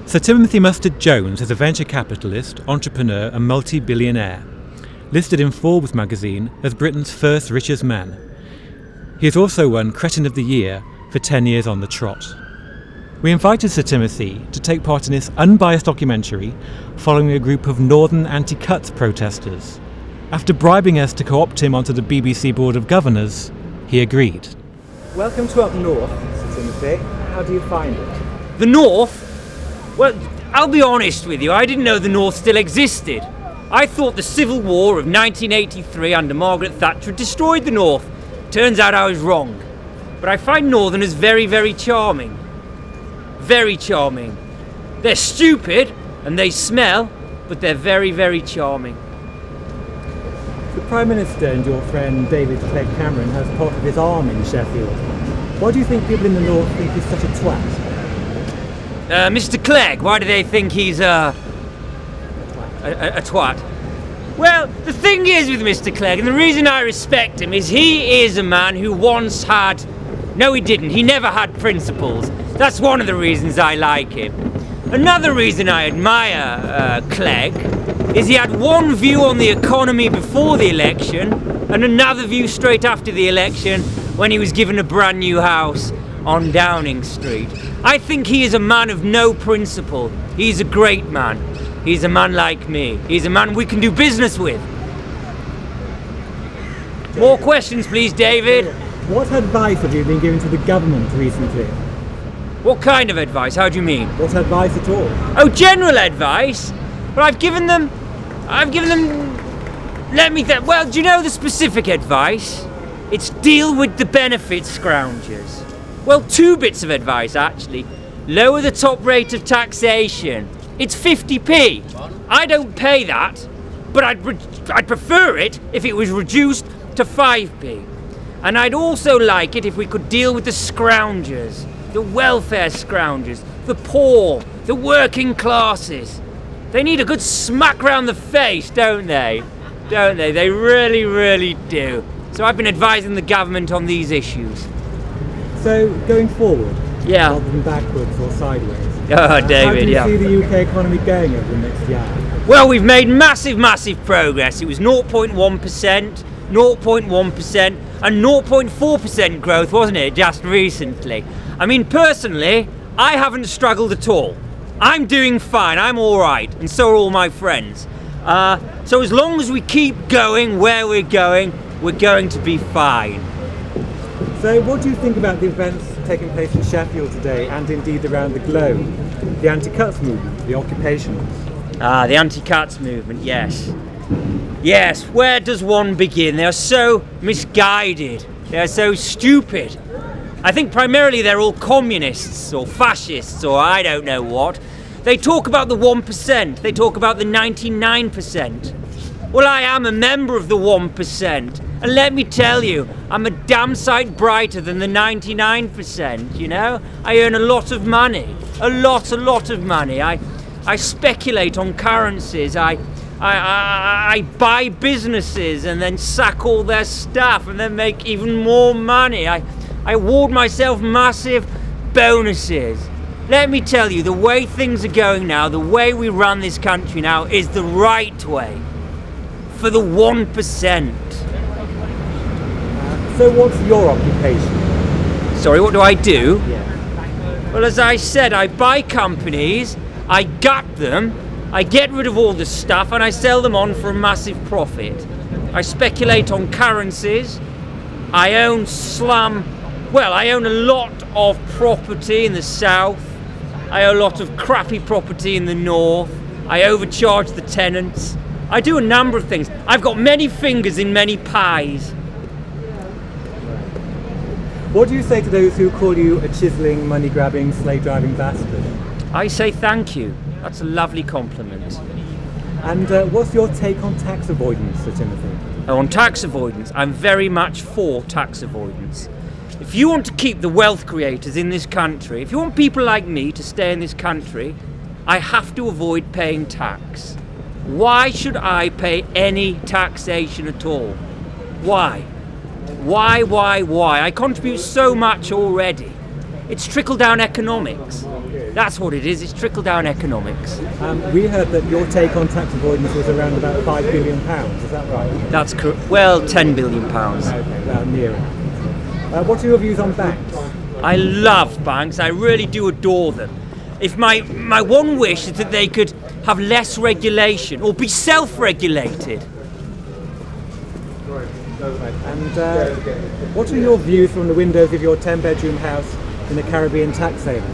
Sir Timothy Mustard Jones is a venture capitalist, entrepreneur and multi-billionaire, listed in Forbes magazine as Britain's first richest man. He has also won Cretin of the Year for 10 years on the trot. We invited Sir Timothy to take part in this unbiased documentary following a group of northern anti-cuts protesters. After bribing us to co-opt him onto the BBC Board of Governors, he agreed. Welcome to Up North, Sir Timothy. How do you find it? The North? Well, I'll be honest with you, I didn't know the North still existed. I thought the Civil War of 1983 under Margaret Thatcher had destroyed the North. Turns out I was wrong. But I find Northerners very, very charming. Very charming. They're stupid and they smell, but they're very, very charming. The Prime Minister and your friend David Clegg Cameron has part of his arm in Sheffield. Why do you think people in the North think he's such a twat? Mr. Clegg, why do they think he's a twat? Well, the thing is with Mr. Clegg, and the reason I respect him, is he is a man who once had... No, he didn't. He never had principles. That's one of the reasons I like him. Another reason I admire Clegg is he had one view on the economy before the election and another view straight after the election when he was given a brand new house on Downing Street. I think he is a man of no principle. He's a great man. He's a man like me. He's a man we can do business with. More questions, please, David. What advice have you been given to the government recently? What kind of advice? How do you mean? What advice at all? Oh, general advice? Well, I've given them, let me think. Well, do you know the specific advice? It's deal with the benefit scroungers. Well, two bits of advice, actually. Lower the top rate of taxation. It's 50p. I don't pay that, but I'd prefer it if it was reduced to 5p. And I'd also like it if we could deal with the scroungers, the welfare scroungers, the poor, the working classes. They need a good smack round the face, don't they? Don't they? They really, really do. So I've been advising the government on these issues. So, going forward, yeah, rather than backwards or sideways, David, how do you see the UK economy going over the next year? Well, we've made massive, massive progress. It was 0.1%, 0.1% and 0.4% growth, wasn't it, just recently? I mean, personally, I haven't struggled at all. I'm doing fine, I'm all right, and so are all my friends. So as long as we keep going where we're going to be fine. So what do you think about the events taking place in Sheffield today and indeed around the globe? The anti-cuts movement, the occupations? The anti-cuts movement, yes. Yes, where does one begin? They are so misguided. They are so stupid. I think primarily they're all communists or fascists or I don't know what. They talk about the 1%. They talk about the 99%. Well, I am a member of the 1%. And let me tell you, I'm a damn sight brighter than the 99%, you know? I earn a lot of money. A lot of money. I speculate on currencies. I buy businesses and then sack all their staff and then make even more money. I award myself massive bonuses. Let me tell you, the way things are going now, the way we run this country now is the right way. For the 1%. So what's your occupation? Sorry, what do I do? Yeah. Well, as I said, I buy companies, I gut them, I get rid of all the stuff and I sell them on for a massive profit. I speculate on currencies. I own I own a lot of property in the south. I own a lot of crappy property in the north. I overcharge the tenants. I do a number of things. I've got many fingers in many pies. What do you say to those who call you a chiselling, money-grabbing, slave-driving bastard? I say thank you. That's a lovely compliment. And what's your take on tax avoidance, Sir Timothy? Oh, on tax avoidance, I'm very much for tax avoidance. If you want to keep the wealth creators in this country, if you want people like me to stay in this country, I have to avoid paying tax. Why should I pay any taxation at all? Why? Why? I contribute so much already. It's trickle-down economics. That's what it is. It's trickle-down economics. We heard that your take on tax avoidance was around about £5 billion. Is that right? That's correct. Well, £10 billion. Okay, well, near enough. What are your views on banks? I love banks. I really do adore them. If my one wish is that they could have less regulation or be self-regulated. And what are your views from the windows of your 10-bedroom house in the Caribbean tax haven?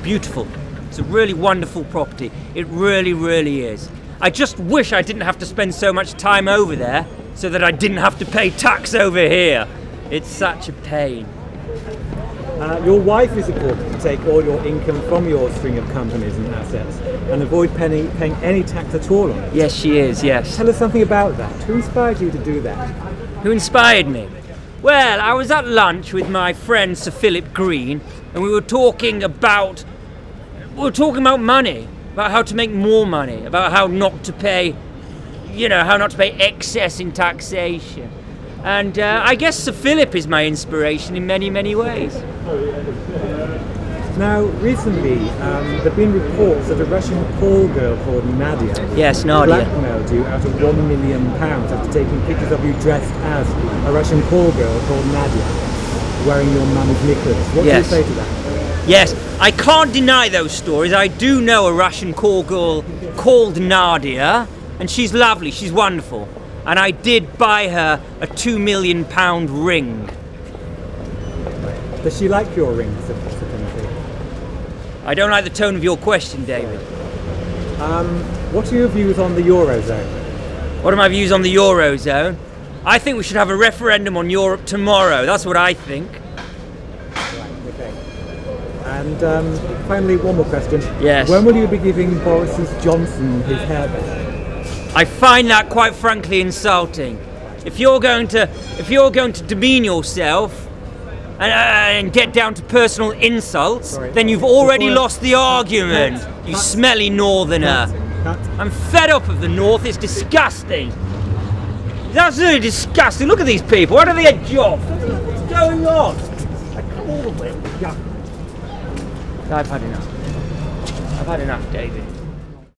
Beautiful. It's a really wonderful property. It really, really is. I just wish I didn't have to spend so much time over there so that I didn't have to pay tax over here. It's such a pain. Your wife is reported to take all your income from your string of companies and assets and avoid paying any tax at all on it. Yes, she is, yes. Tell us something about that. Who inspired you to do that? Who inspired me? Well, I was at lunch with my friend Sir Philip Green, and we were talking about money, about how to make more money, about how not to pay, how not to pay excess in taxation. And I guess Sir Philip is my inspiration in many, many ways. Now, recently, there have been reports that a Russian call girl called Nadia blackmailed you out of £1 million after taking pictures of you dressed as a Russian call girl called Nadia, wearing your mum's knickers. What do you say to that? Yes, I can't deny those stories. I do know a Russian call girl called Nadia, and she's lovely, she's wonderful. And I did buy her a £2 million ring. Does she like your ring, Sir Timothy? I don't like the tone of your question, David. What are your views on the Eurozone? What are my views on the Eurozone? I think we should have a referendum on Europe tomorrow. That's what I think. Right, okay. And finally, one more question. Yes. When will you be giving Boris Johnson his hairband? I find that quite frankly insulting. If you're going to demean yourself and get down to personal insults, then you've already lost the argument. You smelly northerner. I'm fed up of the north. It's disgusting. It's absolutely disgusting. Look at these people. Why don't they get jobs? What's going on? I come all the way. I've had enough. I've had enough, David.